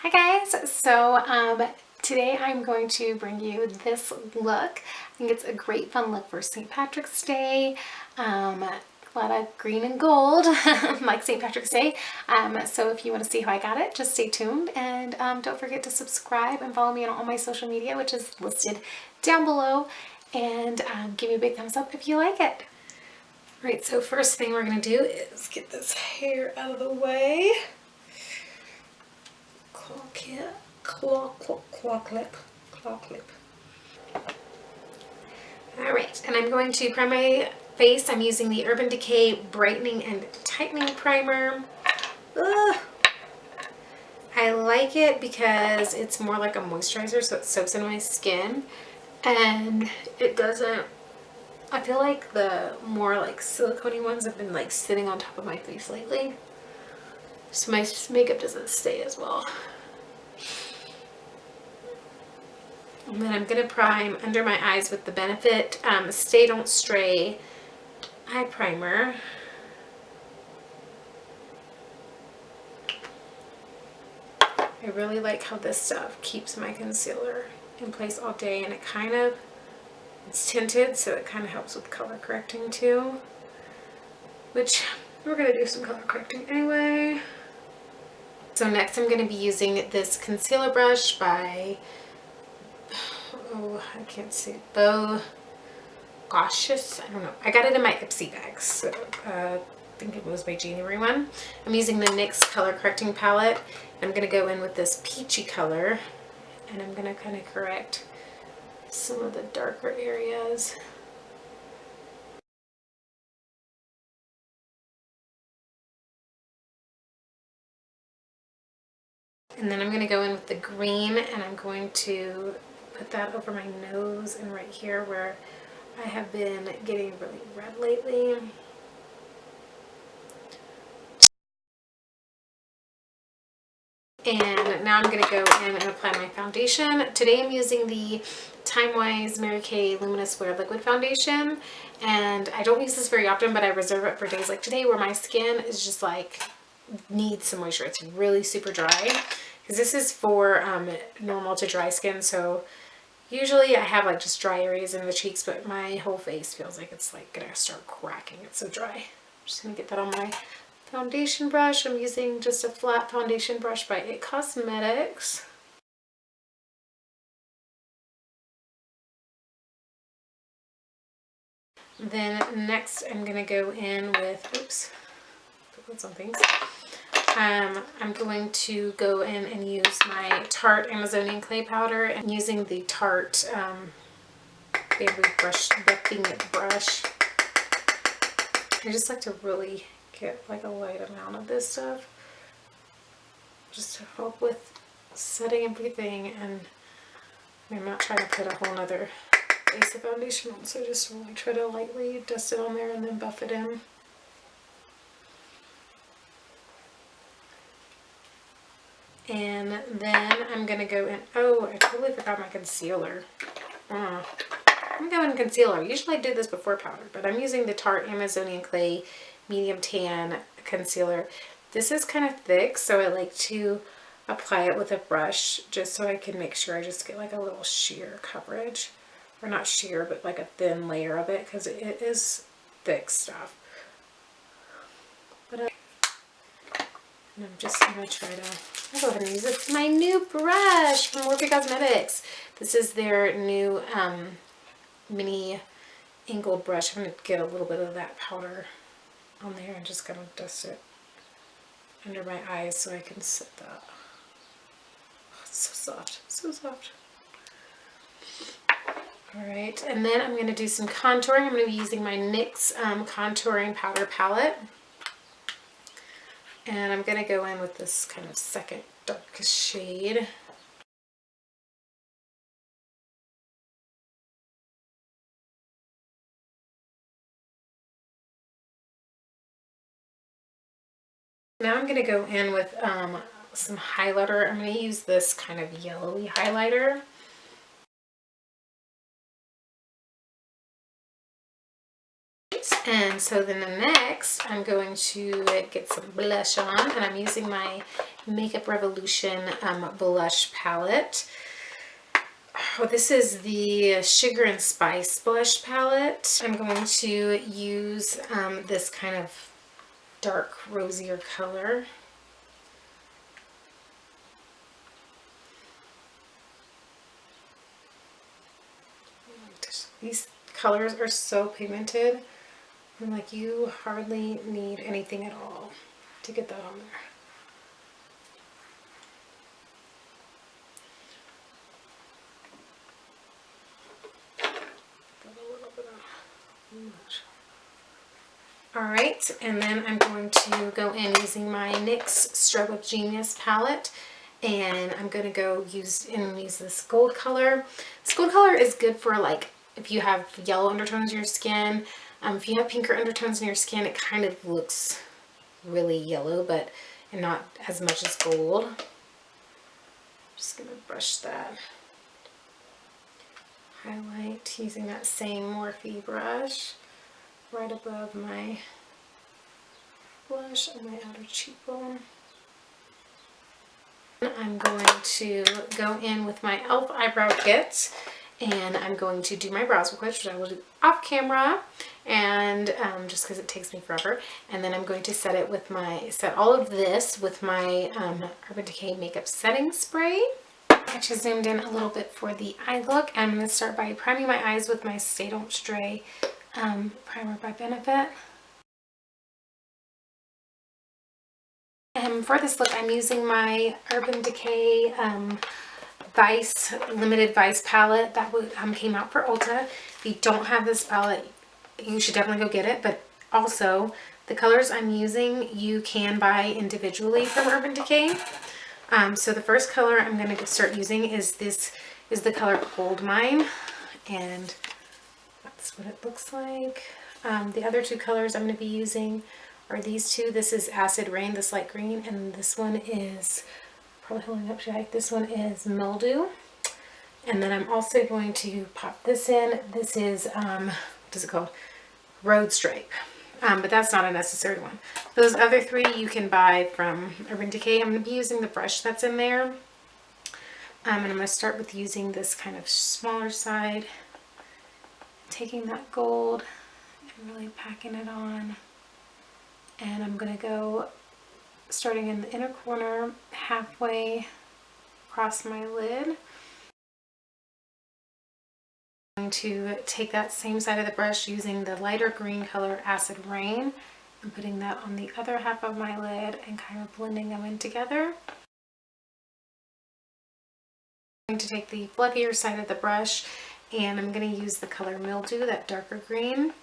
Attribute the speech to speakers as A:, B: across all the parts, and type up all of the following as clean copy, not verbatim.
A: Hi guys, so today I'm going to bring you this look. I think it's a great fun look for St. Patrick's Day. A lot of green and gold like St. Patrick's Day. So if you want to see how I got it, just stay tuned and don't forget to subscribe and follow me on all my social media, which is listed down below, and give me a big thumbs up if you like it. All right, so first thing we're going to do is get this hair out of the way. Claw clip. Alright, and I'm going to prime my face. I'm using the Urban Decay Brightening and Tightening Primer. Ugh. I like it because it's more like a moisturizer, so it soaks into my skin. And it doesn't, I feel like the more like silicone-y ones have been like sitting on top of my face lately. So my makeup doesn't stay as well. And then I'm going to prime under my eyes with the Benefit Stay Don't Stray eye primer. I really like how this stuff keeps my concealer in place all day, and it's tinted, so it kind of helps with color correcting too, which we're going to do some color correcting anyway. So next I'm going to be using this concealer brush by I can't see. I don't know. I got it in my Ipsy bags, so I think it was my January one. I'm using the NYX color correcting palette. I'm going to go in with this peachy color, and I'm going to kind of correct some of the darker areas. And then I'm going to go in with the green, and I'm going to put that over my nose and right here where I have been getting really red lately. And now I'm going to go in and apply my foundation. Today I'm using the Time Wise Mary Kay Luminous Wear Liquid Foundation. And I don't use this very often, but I reserve it for days like today where my skin is just like needs some moisture. It's really super dry. Because this is for normal to dry skin. So usually I have like just dry areas in the cheeks, but my whole face feels like it's like going to start cracking. It's so dry. I'm just going to get that on my foundation brush. I'm using just a flat foundation brush by It Cosmetics. Then next I'm going to go in with, put some things. I'm going to go in and use my Tarte Amazonian Clay Powder, and using the Tarte Bamboo brush. I just like to really get like a light amount of this stuff just to help with setting everything, and I'm not trying to put a whole nother base of foundation on, so I just really try to lightly dust it on there and then buff it in. And then I'm going to go in, I totally forgot my concealer. I'm going concealer. Usually I did this before powder, but I'm using the Tarte Amazonian Clay Medium Tan Concealer. This is kind of thick, so I like to apply it with a brush just so I can make sure I just get like a little sheer coverage. Or not sheer, but like a thin layer of it, because it is thick stuff. But I'm just going to try to, I'll go ahead and use this. My new brush from Morphe Cosmetics. This is their new mini angled brush. I'm going to get a little bit of that powder on there and just kind of dust it under my eyes so I can set that. Oh, it's so soft, so soft. Alright, and then I'm going to do some contouring. I'm going to be using my NYX contouring powder palette. And I'm going to go in with this kind of second darkest shade. Now I'm going to go in with some highlighter. I'm going to use this kind of yellowy highlighter. And so then next, I'm going to get some blush on, and I'm using my Makeup Revolution blush palette. Oh, this is the Sugar and Spice blush palette. I'm going to use this kind of dark rosier color. These colors are so pigmented. I'm like, you hardly need anything at all to get that on there. Alright, and then I'm going to go in using my NYX Stroke of Genius palette, and I'm going to go use this gold color. This gold color is good for like if you have yellow undertones in your skin. If you have pinker undertones in your skin, it kind of looks really yellow, but and not as much as gold. Just going to brush that. Highlight using that same Morphe brush right above my blush on my outer cheekbone. I'm going to go in with my e.l.f. eyebrow kit, and I'm going to do my brows real quick, which I will do off camera, and just because it takes me forever. And then I'm going to set all of this with my Urban Decay makeup setting spray. I just zoomed in a little bit for the eye look. I'm going to start by priming my eyes with my Stay Don't Stray primer by Benefit. And for this look, I'm using my Urban Decay Limited Vice palette that came out for Ulta. If you don't have this palette, you should definitely go get it. But also, the colors I'm using, you can buy individually from Urban Decay. So the first color I'm going to start using is the color Gold Mine, and that's what it looks like. The other two colors I'm going to be using are these two. This is Acid Rain, this light green, and this one is, probably holding up to this one is Mildew. And then I'm also going to pop this in. This is, what is it called? Road Stripe. But that's not a necessary one. Those other three you can buy from Urban Decay. I'm going to be using the brush that's in there. And I'm going to start with using this kind of smaller side. Taking that gold and really packing it on. And I'm going to go starting in the inner corner, halfway across my lid. I'm going to take that same side of the brush using the lighter green color Acid Rain and putting that on the other half of my lid and kind of blending them in together. I'm going to take the fluffier side of the brush, and I'm going to use the color Mildew, that darker green,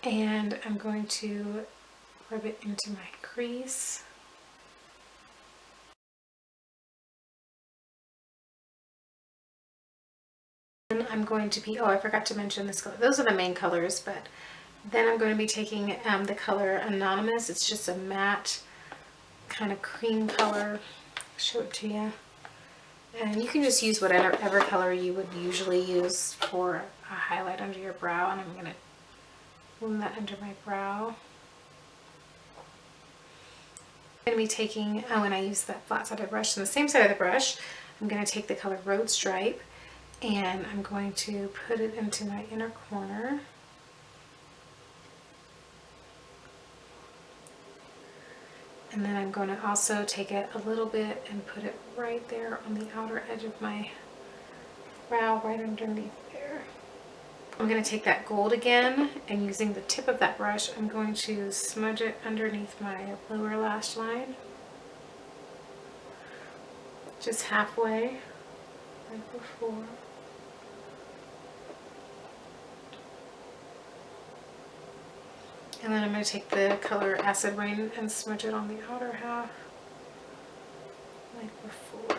A: and I'm going to rub it into my crease. I'm going to be, oh, I forgot to mention this color. Those are the main colors, but then I'm going to be taking the color Anonymous. It's just a matte kind of cream color. Show it to you. And you can just use whatever color you would usually use for a highlight under your brow. And I'm going to blend that under my brow. I'm going to be taking, oh, and I use that flat-sided brush. On the same side of the brush, I'm going to take the color Road Stripe, and I'm going to put it into my inner corner. And then I'm going to also take it a little bit and put it right there on the outer edge of my brow, right underneath there. I'm going to take that gold again, and using the tip of that brush, I'm going to smudge it underneath my lower lash line. Just halfway, like before. And then I'm going to take the color Acid Rain and smudge it on the outer half, like before.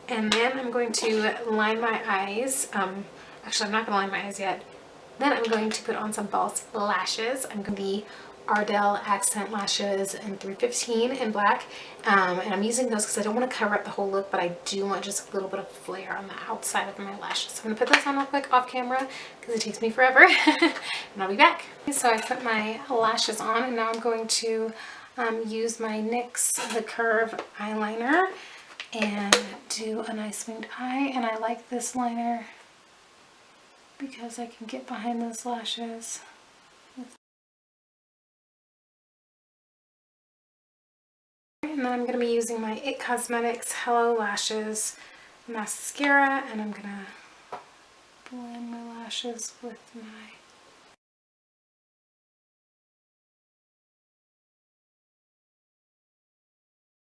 A: And then I'm going to line my eyes. Actually, I'm not going to line my eyes yet. Then I'm going to put on some false lashes. I'm going to be Ardell Accent Lashes in 315 in black. And I'm using those because I don't want to cover up the whole look, but I do want just a little bit of flare on the outside of my lashes. So I'm going to put this on real quick off camera because it takes me forever. And I'll be back. So I put my lashes on, and now I'm going to use my NYX The Curve eyeliner and do a nice winged eye. And I like this liner because I can get behind those lashes. And then I'm going to be using my IT Cosmetics Hello Lashes mascara, and I'm going to blend my lashes with my...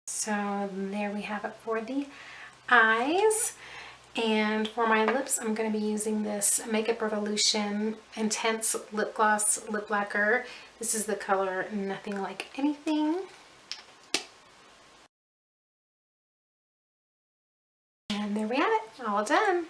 A: So there we have it for the eyes. And for my lips, I'm going to be using this Makeup Revolution Intense Lip Gloss Lip Lacquer. This is the color Nothing Like Anything. And there we have it, all done.